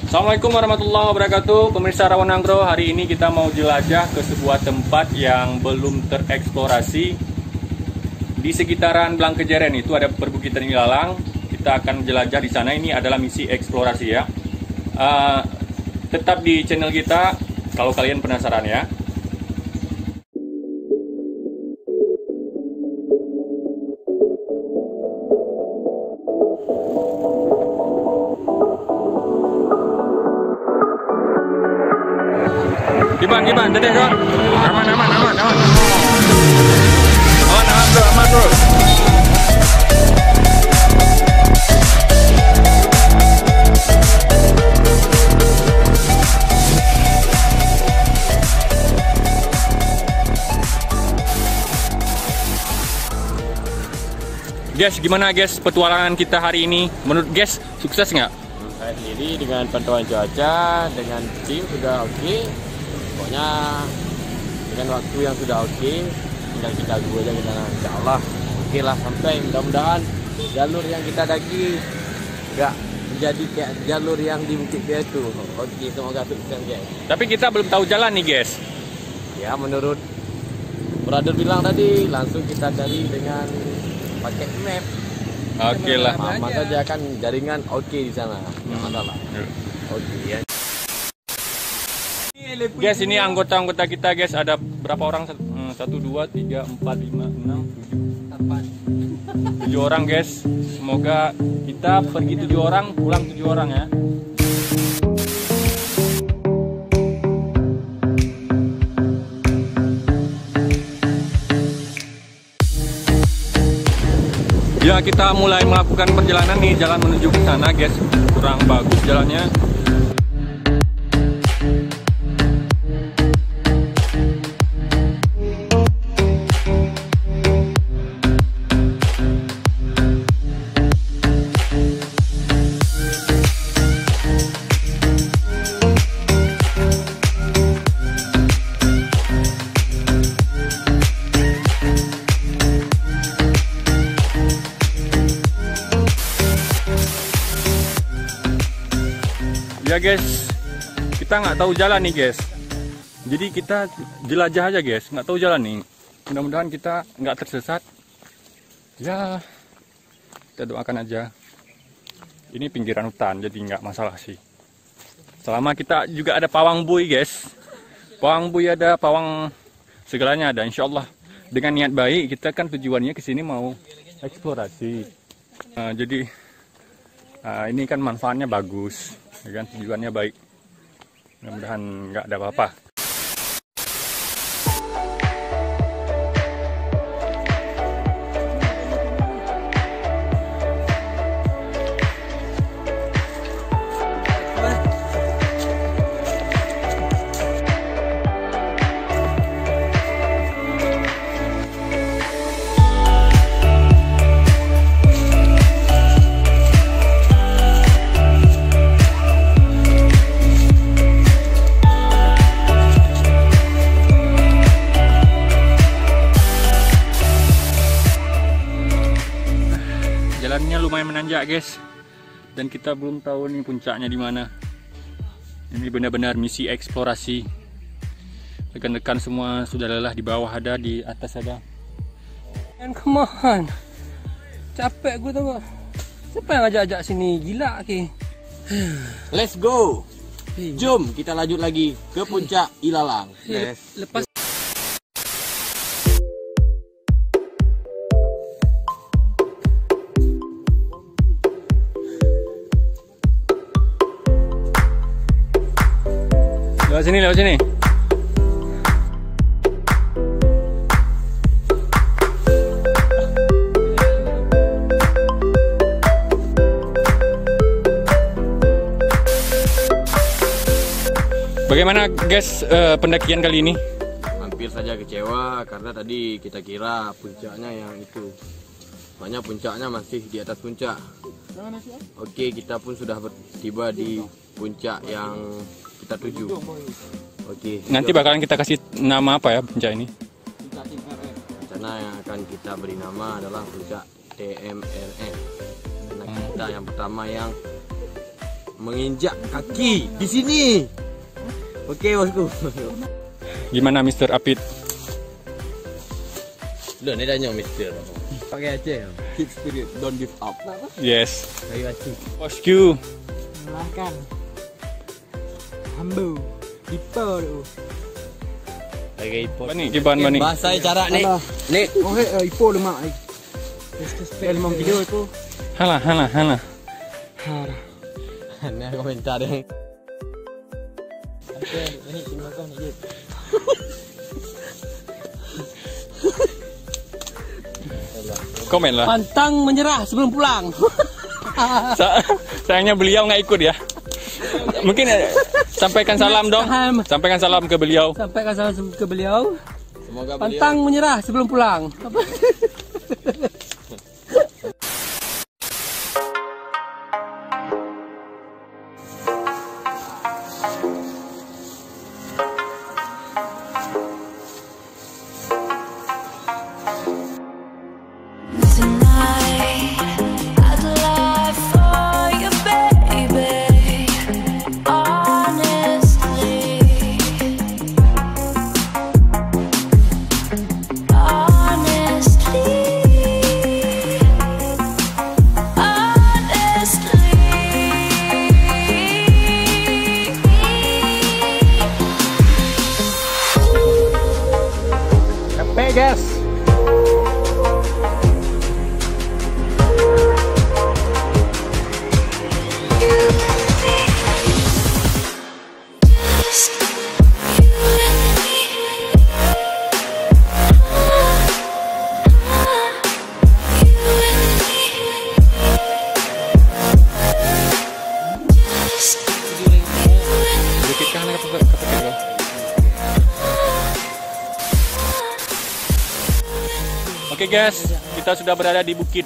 Assalamualaikum warahmatullahi wabarakatuh. Pemirsa Rawanangro, hari ini kita mau jelajah ke sebuah tempat yang belum tereksplorasi. Di sekitaran Blangkejeren itu ada perbukitan ilalang. Kita akan jelajah di sana. Ini adalah misi eksplorasi ya. Tetap di channel kita kalau kalian penasaran ya. Gimana, teteh kawan? Aman bro, aman bro. Guys, gimana guys petualangan kita hari ini? Menurut guys, sukses nggak? Saya sendiri dengan pantauan cuaca, dengan tim sudah oke. Pokoknya dengan waktu yang sudah oke, tinggal kita tunggu aja kita, insya Allah oke lah sampai. Mudah-mudahan jalur yang kita daki nggak menjadi kayak jalur yang di Bukit Pia itu. Oke, semoga sukses guys. Tapi kita belum tahu jalan nih guys. Ya menurut brother bilang tadi, langsung kita cari dengan pakai map. Oke lah. Aman saja kan, jaringan oke di sana. Nggak masalah. Oke ya. Guys, ini anggota-anggota kita guys, ada berapa orang? 1, 2, 3, 4, 5, 6, 7 orang guys. Semoga kita pergi 7 orang, pulang 7 orang ya. Ya, kita mulai melakukan perjalanan nih, jalan menuju ke sana guys. Kurang bagus jalannya. Ya guys, kita nggak tahu jalan nih guys. Jadi kita jelajah aja guys, nggak tahu jalan nih. Mudah-mudahan kita nggak tersesat. Ya, kita doakan aja. Ini pinggiran hutan, jadi nggak masalah sih. Selama kita juga ada pawang bui guys. Pawang bui ada, pawang segalanya ada. Insya Allah dengan niat baik, kita kan tujuannya ke sini mau eksplorasi. Jadi ini kan manfaatnya bagus. Ya kan, tujuannya baik. Mudah-mudahan nggak ada apa-apa. Jalannya lumayan menanjak guys, dan kita belum tahu nih puncaknya di mana. Ini benar-benar misi eksplorasi. Rekan-rekan semua sudah lelah, di bawah ada, di atas ada. And come on, capek gue tau gak? Siapa yang ajak-ajak sini? Gila ke? Let's go. Jom kita lanjut lagi ke puncak Ilalang. Lepas lewat sini. Bagaimana guys pendakian kali ini? Hampir saja kecewa karena tadi kita kira puncaknya yang itu. Makanya puncaknya masih di atas puncak. Oke, kita pun sudah tiba di puncak yang kita tuju. Oke. Nanti bakalan kita kasih nama apa ya puncak ini? Rencana yang akan kita beri nama adalah puncak TMRN. Karena kita yang pertama yang menginjak kaki di sini. Oke bosku. Gimana Mr. Apit? Udah nih tanya Mister. Pakai aja ya. Keep spirit, don't give up. Yes. Ayo aci. Bosku. Makan. Ambu. Ipo tu. Pakai ipot. Bani, kiban bani. Bahasa cara nih. Nih. Oke, ipo lemak. Film video itu. Halah. Ini komentar yang. Oke, ini tinggal kau nih. Komen lah. Pantang menyerah sebelum pulang. Sayangnya beliau nggak ikut ya. Mungkin sampaikan salam dong. Sampaikan salam ke beliau. Sampaikan salam ke beliau. Semoga Pantang menyerah sebelum pulang. Guys. Oke guys, kita sudah berada di Bukit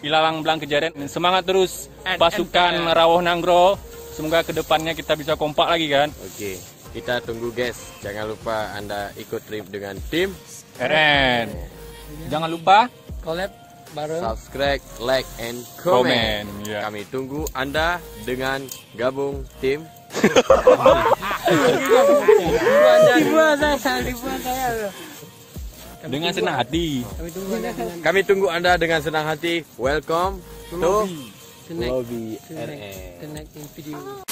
Ilalang Blang Kejaren. Semangat terus pasukan Rawuh Nanggro. Semoga kedepannya kita bisa kompak lagi kan. Oke, kita tunggu guys. Jangan lupa Anda ikut trip dengan tim RN. Jangan lupa Collab bareng. subscribe, like, and comment. Ya. Kami tunggu Anda dengan gabung tim. Dibuat saya. Dengan senang hati. Kami tunggu Anda dengan senang hati. Welcome to Lobby RN. Connecting video.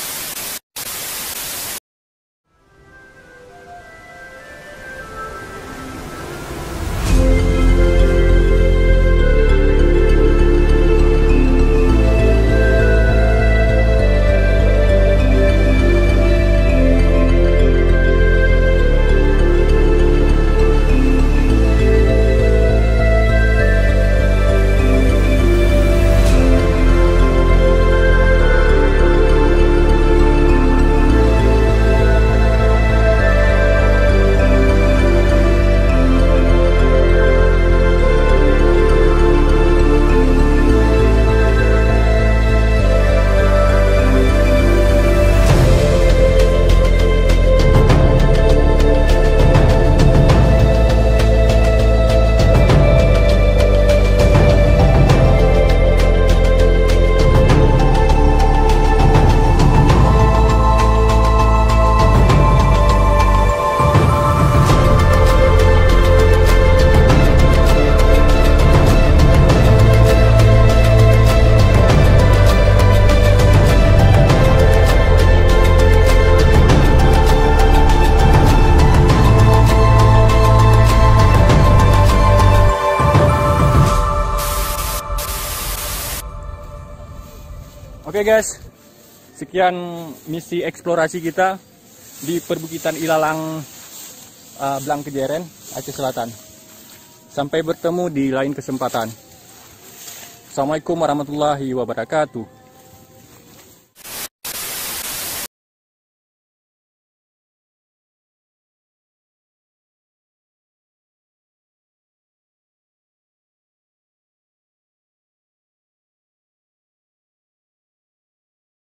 Oke guys, sekian misi eksplorasi kita di perbukitan Ilalang Blang Kejaren, Aceh Selatan. Sampai bertemu di lain kesempatan. Assalamualaikum warahmatullahi wabarakatuh.